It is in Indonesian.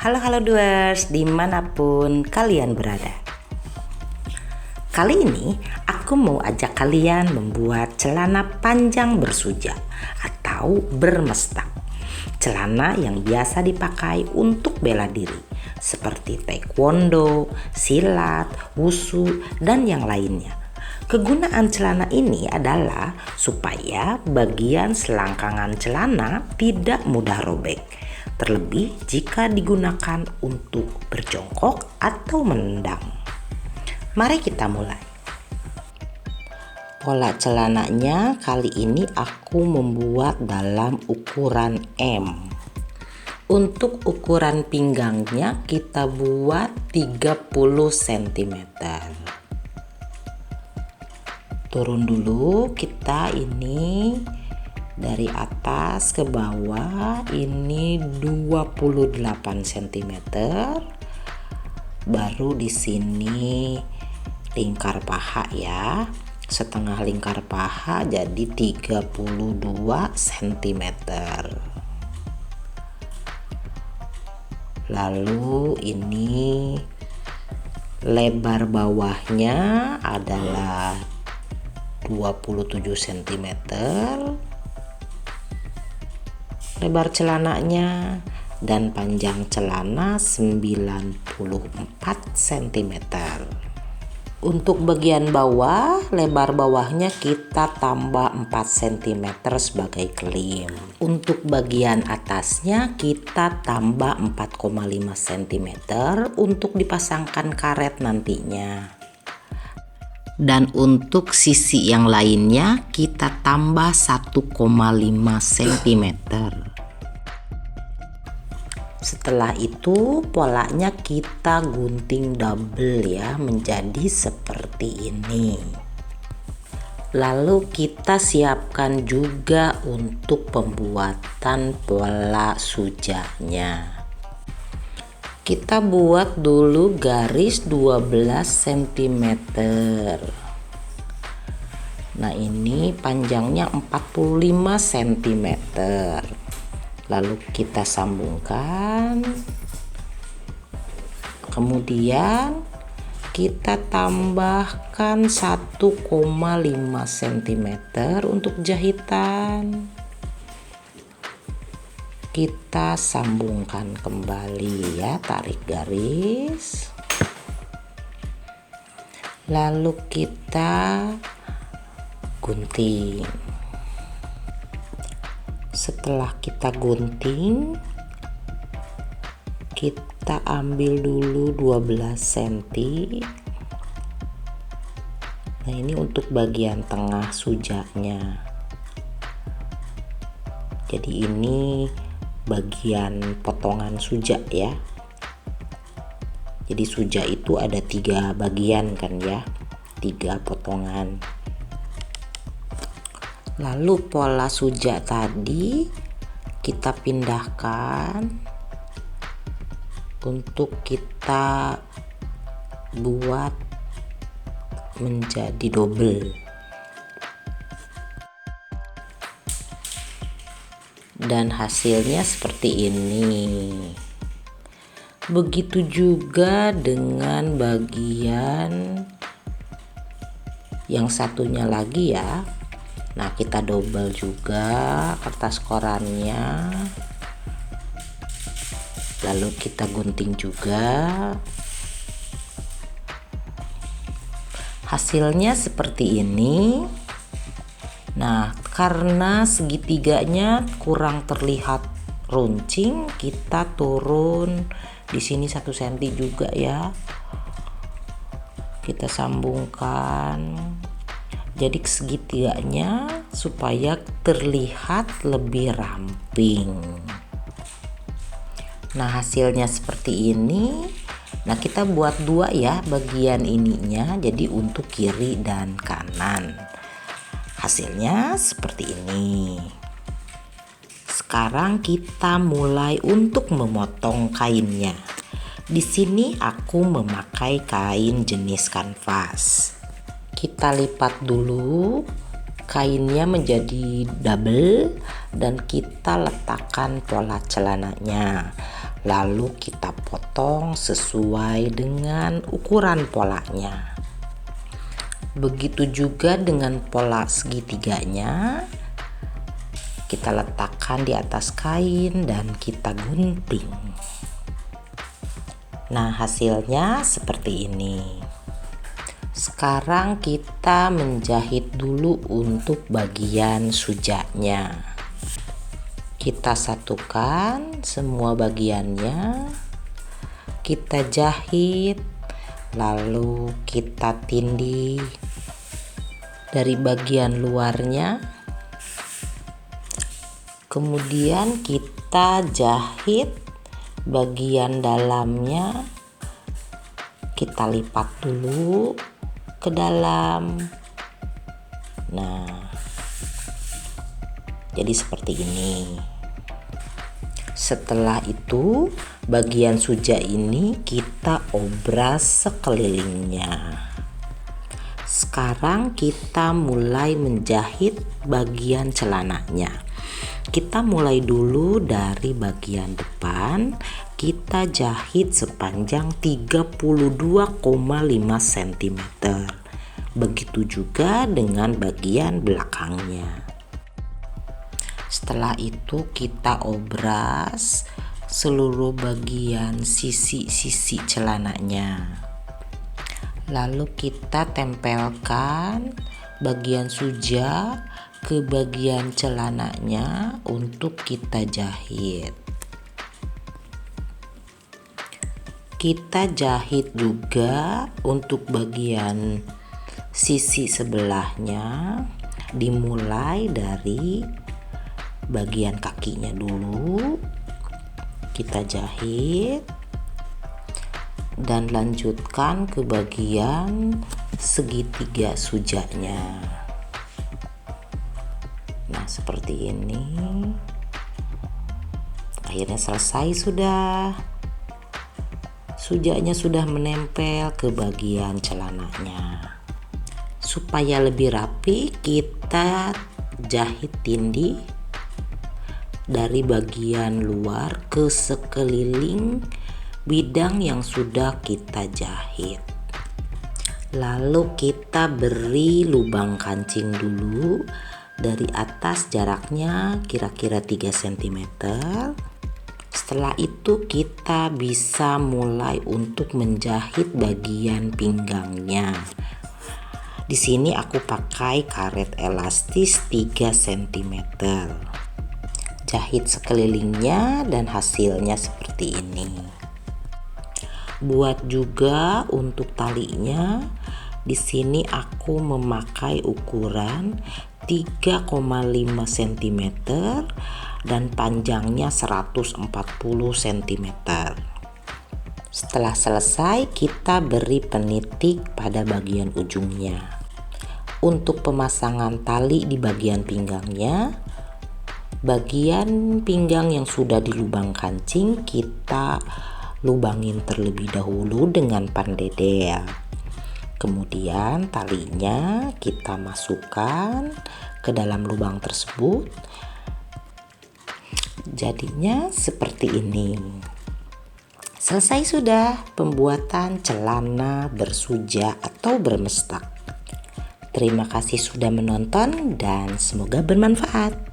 Halo doers, dimanapun kalian berada. Kali ini aku mau ajak kalian membuat celana panjang bersujak atau bermestak. Celana yang biasa dipakai untuk bela diri seperti taekwondo, silat, wushu, dan yang lainnya. Kegunaan celana ini adalah supaya bagian selangkangan celana tidak mudah robek. Terlebih jika digunakan untuk berjongkok atau menendang. Mari kita mulai. Pola celananya kali ini aku membuat dalam ukuran M. Untuk ukuran pinggangnya kita buat 30 cm. Turun dulu kita ini dari atas ke bawah ini 28 cm. Baru di sini lingkar paha ya. Setengah lingkar paha jadi 32 cm. Lalu ini lebar bawahnya adalah 27 cm. Lebar celananya dan panjang celana 94 cm. Untuk bagian bawah, lebar bawahnya kita tambah 4 cm sebagai klim. Untuk bagian atasnya kita tambah 4,5 cm untuk dipasangkan karet nantinya. Dan untuk sisi yang lainnya kita tambah 1,5 cm. Setelah itu polanya kita gunting double ya menjadi seperti ini. Lalu kita siapkan juga untuk pembuatan pola sujaknya. Kita buat dulu garis 12 cm. Nah ini panjangnya 45 cm. Lalu kita sambungkan. Kemudian kita tambahkan 1,5 cm untuk jahitan. Kita sambungkan kembali ya, tarik garis. Lalu kita gunting. Setelah kita gunting, kita ambil dulu 12 cm. Nah ini untuk bagian tengah sujaknya. Jadi ini bagian potongan sujak ya. Jadi sujak itu ada 3 bagian kan ya, 3 potongan. Lalu pola sujak tadi kita pindahkan untuk kita buat menjadi double. Dan hasilnya seperti ini. Begitu juga dengan bagian yang satunya lagi ya. Nah kita double juga kertas korannya, lalu kita gunting juga. Hasilnya seperti ini. Nah karena segitiganya kurang terlihat runcing, kita turun di sini 1 cm juga ya. Kita sambungkan. Jadi segitiganya supaya terlihat lebih ramping. Nah hasilnya seperti ini. Nah kita buat 2 ya bagian ininya, jadi untuk kiri dan kanan. Hasilnya seperti ini. Sekarang kita mulai untuk memotong kainnya. Di sini aku memakai kain jenis kanvas. Kita lipat dulu kainnya menjadi double dan kita letakkan pola celananya. Lalu kita potong sesuai dengan ukuran polanya. Begitu juga dengan pola segitiganya. Kita letakkan di atas kain dan kita gunting. Nah, hasilnya seperti ini. Sekarang kita menjahit dulu untuk bagian sujaknya. Kita satukan semua bagiannya, kita jahit, lalu kita tindih dari bagian luarnya, kemudian kita jahit bagian dalamnya, kita lipat dulu ke dalam. Nah, jadi seperti ini. Setelah itu, bagian sujak ini kita obras sekelilingnya. Sekarang kita mulai menjahit bagian celananya. Kita mulai dulu dari bagian depan. Kita jahit sepanjang 32,5 cm. Begitu juga dengan bagian belakangnya. Setelah itu kita obras seluruh bagian sisi-sisi celananya. Lalu kita tempelkan bagian sujak ke bagian celananya untuk kita jahit. Kita jahit juga untuk bagian sisi sebelahnya, dimulai dari bagian kakinya dulu, kita jahit dan lanjutkan ke bagian segitiga sujaknya. Nah, seperti ini. Akhirnya selesai sudah. Sujaknya sudah menempel ke bagian celananya. Supaya lebih rapi, kita jahit tindih dari bagian luar ke sekeliling bidang yang sudah kita jahit. Lalu kita beri lubang kancing dulu dari atas, jaraknya kira-kira 3 cm. Setelah itu kita bisa mulai untuk menjahit bagian pinggangnya. Di sini aku pakai karet elastis 3 cm. Jahit sekelilingnya dan hasilnya seperti ini. Buat juga untuk talinya. Di sini aku memakai ukuran 3,5 cm dan panjangnya 140 cm. Setelah selesai, kita beri penitik pada bagian ujungnya. Untuk pemasangan tali di bagian pinggangnya, bagian pinggang yang sudah dilubang kancing kita lubangin terlebih dahulu dengan pandedel. Kemudian talinya kita masukkan ke dalam lubang tersebut. Jadinya seperti ini. Selesai sudah pembuatan celana bersujak atau bermestak. Terima kasih sudah menonton dan semoga bermanfaat.